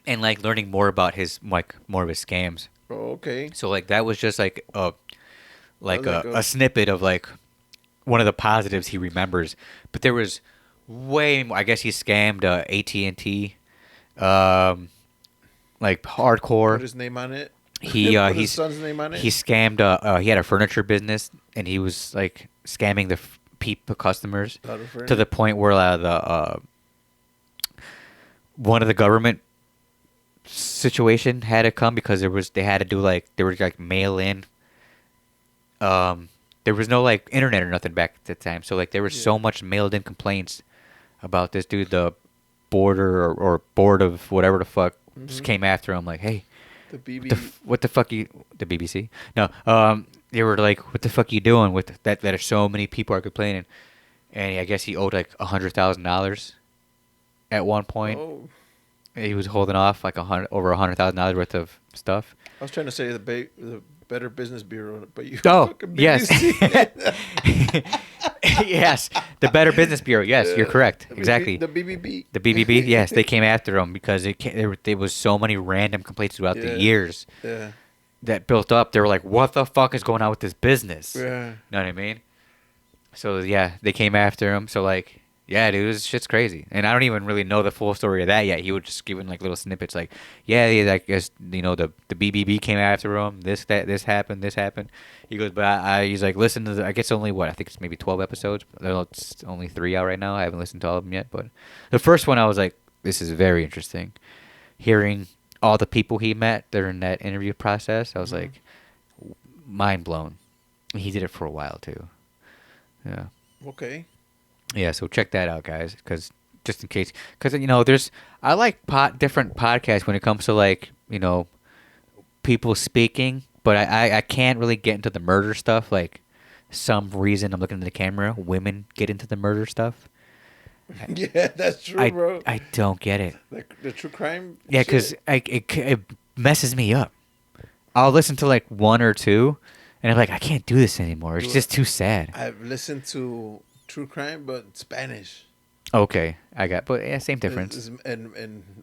A: And like learning more about his more of his scams.
B: Oh, okay.
A: So like that was just like
B: Like
A: a snippet of like one of the positives he remembers. But there was way more. I guess he scammed AT&T, like hardcore.
B: Put his name on it.
A: He
B: Put his son's name on it.
A: he scammed. He had a furniture business, and he was like scamming the customers
B: Out of
A: to the
B: furniture.
A: point where the one of the government situation had to come because they had to do like there was like mail in. There was no like internet or nothing back at the time, so like there was so
B: Yeah.
A: much mailed in complaints about this dude. The border or board of whatever the fuck just
B: Mhm.
A: came after him like, hey.
B: The BB.
A: What the fuck you the BBC? No, they were like, what the fuck you doing with that? That so many people are complaining, and I guess he owed like $100,000 at one point.
B: Oh,
A: He was holding off like over $100,000 worth of stuff.
B: I was trying to say the Better Business Bureau, but you
A: Oh,
B: fucking
A: yes.
B: BBC.
A: Yes, the Better Business Bureau. Yes, you're correct.
B: The
A: Exactly.
B: The BBB.
A: The BBB. Yes, they came after him because there was so many random complaints throughout
B: Yeah.
A: the years
B: Yeah.
A: that built up. They were like, what the fuck is going on with this business?
B: Yeah.
A: You know what I mean? So yeah, they came after him. So like, yeah, dude, this shit's crazy. And I don't even really know the full story of that yet. He was just giving like little snippets, like, yeah, I guess the BBB came after him. This happened. He goes, but he's like, listen to I guess only what I think it's maybe 12 episodes. It's only 3 out right now. I haven't listened to all of them yet, but the first one I was like, this is very interesting. Hearing all the people he met during that interview process, I was
B: Mhm.
A: like, mind blown. He did it for a while too. Yeah.
B: Okay.
A: Yeah, so check that out, guys, because just in case, because I like different podcasts when it comes to like people speaking, but I can't really get into the murder stuff. Like some reason I'm looking at the camera, women get into the murder stuff.
B: Yeah, that's true,
A: I
B: bro.
A: I don't get it.
B: The true crime.
A: Yeah,
B: shit.
A: because it messes me up. I'll listen to like one or two, and I'm like, I can't do this anymore. It's
B: Dude,
A: just too sad.
B: I've listened to true crime, but in Spanish.
A: Okay, but yeah, same difference.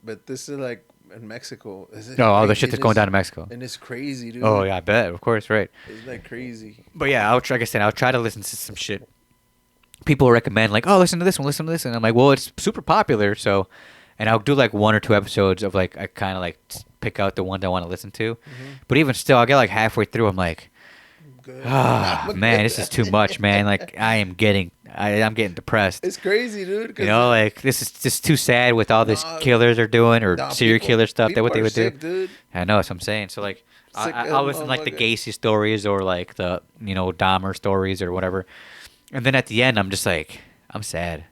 B: But this is like in Mexico.
A: Oh, all the shit that's going down in Mexico.
B: And it's crazy, dude.
A: Oh yeah, I bet. Of course, right.
B: It's like crazy.
A: But yeah, like I said, I'll try to listen to some shit. People recommend like, oh, listen to this one, and I'm like, well, it's super popular, so, and I'll do like 1 or 2 episodes of like I kind of like pick out the ones I want to listen to. But even still, I'll get like halfway through, I'm like,
B: Good.
A: man, this is too much, man. Like I'm getting depressed.
B: It's crazy, dude.
A: Like this is just too sad with all these killers are doing or serial killer stuff. That what they would do.
B: Dude.
A: I know, that's what I'm saying. So like,
B: Sick
A: I'll listen to like the
B: motherfucker.
A: Gacy stories or like the Dahmer stories or whatever, and then at the end I'm just like, I'm sad.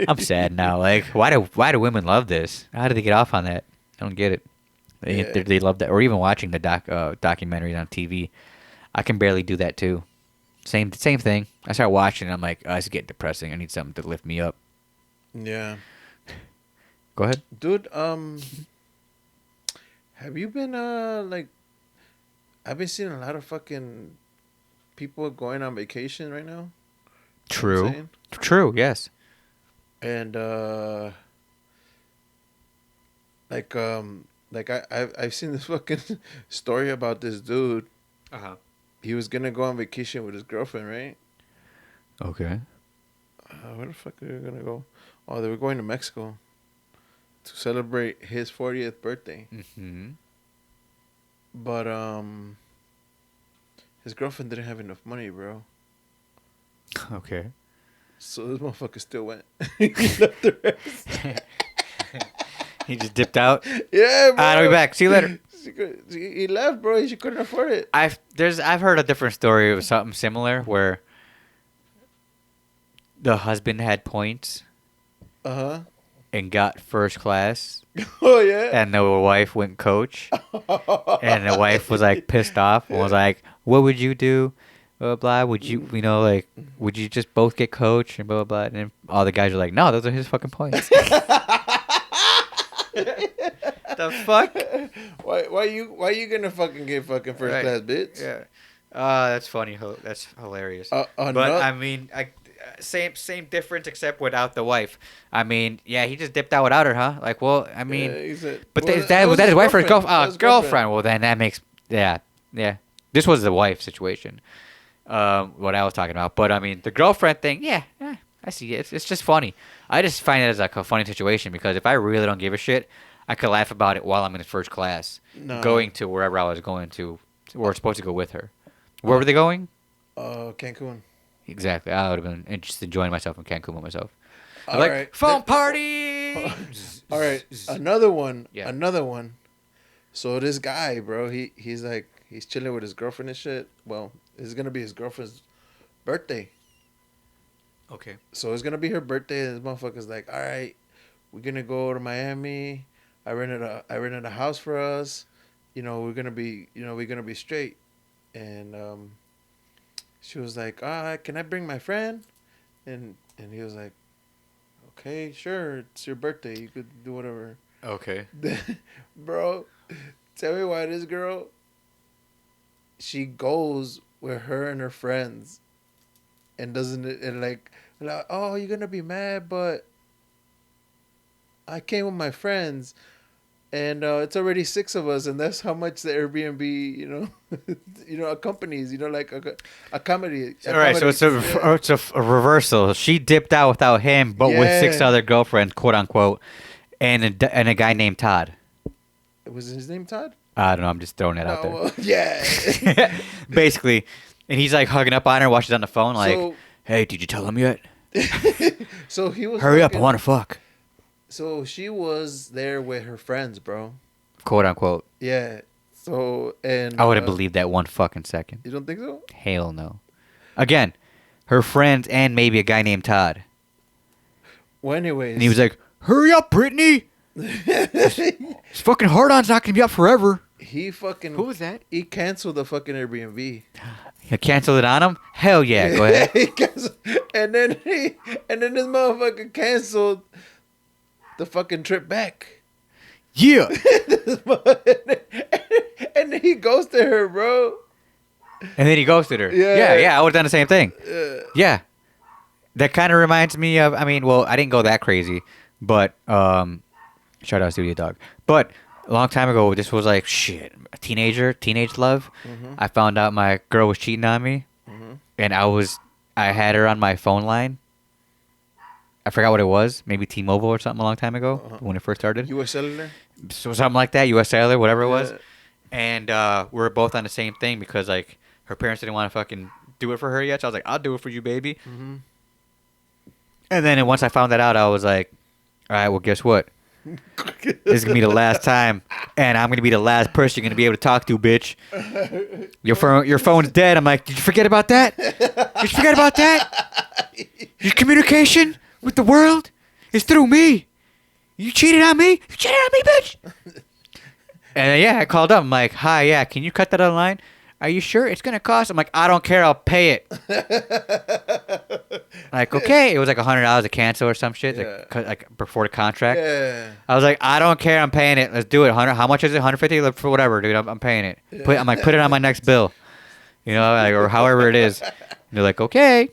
A: I'm sad now. Like, why do women love this? How do they get off on that? I don't get it. They love that, or even watching the documentaries on TV. I can barely do that too. Same thing. I start watching, and I'm like, oh, this is getting depressing. I need something to lift me up.
B: Yeah.
A: Go ahead,
B: Dude. Have you been like? I've been seeing a lot of fucking people going on vacation right now. You know what I'm
A: True.
B: saying?
A: True. Yes.
B: And like I've seen this fucking story about this dude. He was gonna go on vacation with his girlfriend, right?
A: Okay.
B: Where the fuck are they gonna go? Oh, they were going to Mexico to celebrate his 40th birthday.
A: Mm-hmm.
B: But his girlfriend didn't have enough money, bro.
A: Okay.
B: So this motherfucker still went. He left the rest.
A: He just dipped out.
B: Yeah, bro.
A: I'll be back. See you later.
B: He left, bro. She couldn't afford it.
A: I've heard a different story of something similar where the husband had points
B: Uh
A: and got first class,
B: huh. Oh yeah.
A: and the wife went coach, and the wife was like pissed off and was like, "What would you do? Blah blah. Would you like? Would you just both get coach and blah blah blah?" And then all the guys are like, "No, those are his fucking points." The fuck?
B: Why you gonna fucking get fucking first
A: Right.
B: class, bitch?
A: Yeah. That's funny. That's hilarious. But I mean, same difference except without the wife. I mean, yeah, he just dipped out without her, huh? Like, well, I mean,
B: yeah, he said,
A: but
B: well,
A: was that his wife or his girlfriend?
B: That
A: Oh,
B: was
A: girlfriend. Well, then that makes yeah. This was the wife situation. What I was talking about, but I mean, the girlfriend thing, yeah, I see it. It's just funny. I just find it as like a funny situation because if I really don't give a shit, I could laugh about it while I'm in first class,
B: No.
A: going to wherever I was going to. We're supposed to go with her. Where were they going?
B: Cancun.
A: Exactly. I would have been interested in enjoying myself in Cancun with myself.
B: All
A: Like,
B: right.
A: phone party!
B: All right. Another one.
A: Yeah.
B: Another one. So this guy, bro, he's like he's chilling with his girlfriend and shit. Well, it's gonna be his girlfriend's birthday.
A: Okay.
B: So it's gonna be her birthday, and this motherfucker's like, all right, we're gonna go to Miami. I rented a house for us. We're gonna be straight. And she was like, can I bring my friend? And he was like, okay, sure, it's your birthday, you could do whatever.
A: Okay.
B: Bro, tell me why this girl, she goes with her and her friends, and like, oh, you're gonna be mad, but I came with my friends, and it's already 6 of us, and that's how much the Airbnb, accompanies, like a comedy.
A: All right, so it's a reversal. She dipped out without him, but with 6 other girlfriends, quote unquote, and a guy named Todd.
B: Was his name Todd?
A: I don't know. I'm just throwing that out there.
B: Well, yeah.
A: Basically, and he's like hugging up on her while she's on the phone, like,
B: So-
A: "Hey, did you tell him yet?
B: So he was.
A: Hurry up, I want to fuck."
B: So she was there with her friends, bro.
A: Quote unquote.
B: Yeah. So and
A: I wouldn't believe that one fucking second.
B: You don't think so?
A: Hell no. Again, her friends and maybe a guy named Todd.
B: Well, anyways.
A: And he was like, "Hurry up, Brittany! This fucking hard-on's not gonna be up forever."
B: He fucking.
A: Who was that?
B: He canceled the fucking Airbnb.
A: You canceled it on him? Hell yeah! Go ahead.
B: and then this motherfucker canceled the fucking trip back.
A: Yeah.
B: And he ghosted her, bro.
A: And then he ghosted her.
B: Yeah.
A: Yeah. I would have done the same thing. Yeah. That kind of reminds me of. I mean, well, I didn't go that crazy, but shout out Studio Dog. But a long time ago, this was like shit. Teenage love.
B: Mm-hmm.
A: I found out my girl was cheating on me, and I had her on my phone line. I forgot what it was. Maybe T-Mobile or something a long time ago when it first started.
B: US Cellular?
A: So something like that, US Cellular, whatever it was.
B: Yeah.
A: And we were both on the same thing because like her parents didn't want to fucking do it for her yet. So I was like, "I'll do it for you, baby."
B: Mm-hmm.
A: And then once I found that out, I was like, "All right, well, guess what? This is gonna be the last time, and I'm gonna be the last person you're gonna be able to talk to, bitch. Your phone's dead." I'm like, "Did you forget about that? Did you forget about that? Your communication with the world is through me. You cheated on me? You cheated on me, bitch! And then, yeah, I called up. I'm like, hi, yeah, can you cut that on the line? Are you sure it's going to cost? I'm like, I don't care. I'll pay it. Like, okay. It was like $100 to cancel or some shit, like before the contract.
B: Yeah.
A: I was like, I don't care. I'm paying it. Let's do it. How much is it? 150 for whatever, dude. I'm paying it. I'm like, put it on my next bill. You know, like, or however it is. And they're like, okay.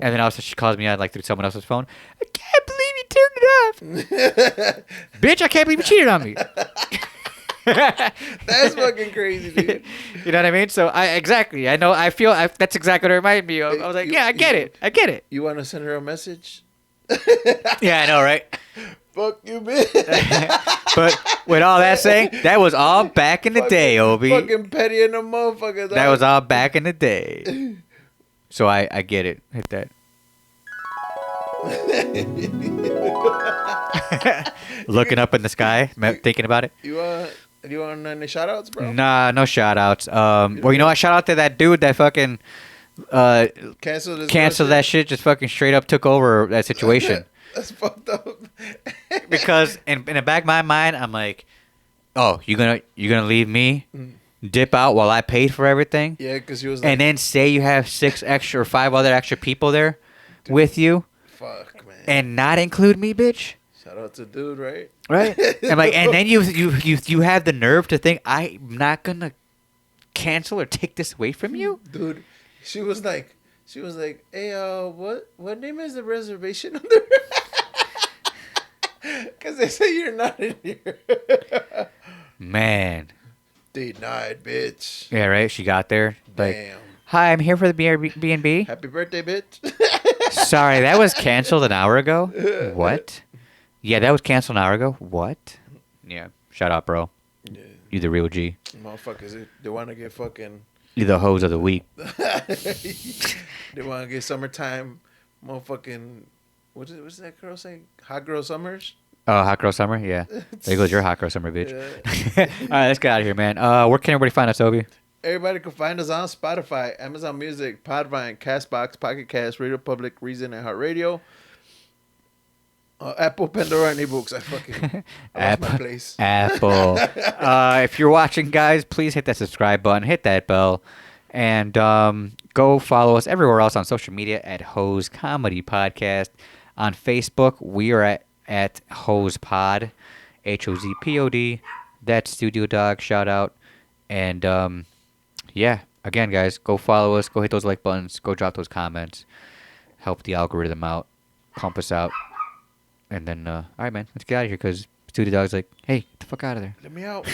A: And then also she calls me out like through someone else's phone. I can't believe you turned it off. Bitch, I can't believe you cheated on me.
B: That's fucking crazy, dude.
A: You know what I mean? So I know. That's exactly what it reminded me of. I was like, yeah, I get it.
B: You want to send her a message?
A: Yeah, I know, right?
B: Fuck you, bitch.
A: But with all that saying, that was all back in the day, Obi.
B: Fucking petty in the motherfucker. Dog.
A: That was all back in the day. So I get it. Hit that. Looking up in the sky, thinking about it.
B: You want any shout outs, bro?
A: Nah, no shout outs. Well, you know what? Shout out to that dude that fucking canceled that shit. Just fucking straight up took over that situation.
B: That's fucked up.
A: Because in the back of my mind, I'm like, oh, you're gonna leave me dip out while I paid for everything?
B: Yeah, because he was like,
A: and then say you have 6 extra or 5 other extra people there with you.
B: Fuck, man.
A: And not include me, bitch.
B: Shout out to dude, right?
A: Right. I'm like, and then you have the nerve to think I'm not gonna cancel or take this away from you,
B: dude. She was like, hey, what name is the reservation under? Because they say you're not in here.
A: Man.
B: Denied, bitch.
A: Yeah, right. She got there. Like,
B: damn.
A: Hi, I'm here for the B&B.
B: Happy birthday, bitch.
A: Sorry, that was canceled an hour ago. What? Yeah, that was canceled an hour ago. What? Yeah. Shut up, bro.
B: Yeah.
A: You the real G.
B: Motherfuckers, they want to get fucking...
A: You the hose of the week.
B: They want to get summertime, motherfucking... What's that girl saying? Hot girl summers?
A: Oh, hot girl summer? Yeah. There goes your hot girl summer, bitch. Yeah. All right, let's get out of here, man. Where can everybody find us, Obi?
B: Everybody can find us on Spotify, Amazon Music, Podvine, Castbox, Pocket Cast, Radio Public, Reason, and HeartRadio. Apple, Pandora, and eBooks. I lost my place.
A: Apple. If you're watching, guys, please hit that subscribe button, hit that bell, and go follow us everywhere else on social media at Hose Comedy Podcast. On Facebook, we are at Hose Pod, HOZPOD. That's Studio Dog. Shout out. And yeah, again, guys, go follow us. Go hit those like buttons. Go drop those comments. Help the algorithm out. Pump us out. And then, all right, man, let's get out of here because Studio Dog's like, hey, get the fuck out of there.
B: Let me out.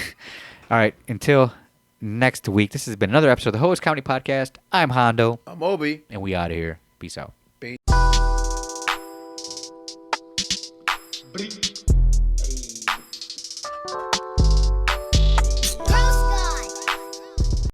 A: All right, until next week, this has been another episode of the Host Comedy Podcast. I'm Hondo.
B: I'm Obi.
A: And we out of here. Peace out.
B: Peace.